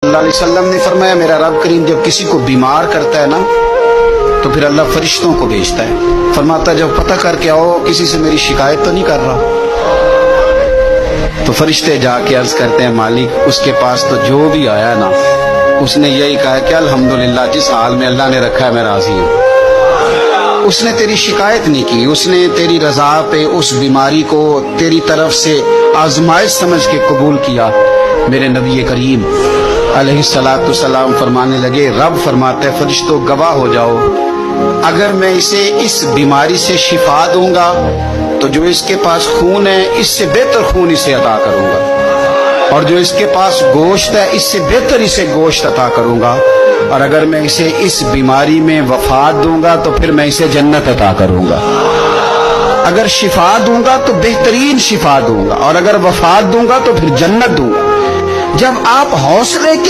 اللہ علیہ وسلم نے فرمایا میرا رب کریم جب کسی کو بیمار کرتا ہے نا تو پھر اللہ فرشتوں کو بھیجتا ہے، فرماتا ہے جب پتہ کر کے آؤ کسی سے میری شکایت تو نہیں کر رہا۔ تو فرشتے جا کے عرض کرتے ہیں مالک اس کے پاس تو جو بھی آیا نا اس نے یہی کہا کہ الحمدللہ جس حال میں اللہ نے رکھا ہے میں راضی ہوں۔ اس نے تیری شکایت نہیں کی، اس نے تیری رضا پہ اس بیماری کو تیری طرف سے آزمائش سمجھ کے قبول کیا۔ میرے نبی کریم علیہ الصلوۃ والسلام فرمانے لگے، رب فرماتے ہیں فرشتوں گواہ ہو جاؤ، اگر میں اسے اس بیماری سے شفا دوں گا تو جو اس کے پاس خون ہے اس سے بہتر خون اسے عطا کروں گا، اور جو اس کے پاس گوشت ہے اس سے بہتر اسے گوشت عطا کروں گا، اور اگر میں اسے اس بیماری میں وفات دوں گا تو پھر میں اسے جنت عطا کروں گا۔ اگر شفا دوں گا تو بہترین شفا دوں گا، اور اگر وفات دوں گا تو پھر جنت دوں گا۔ جب آپ حوصلے کے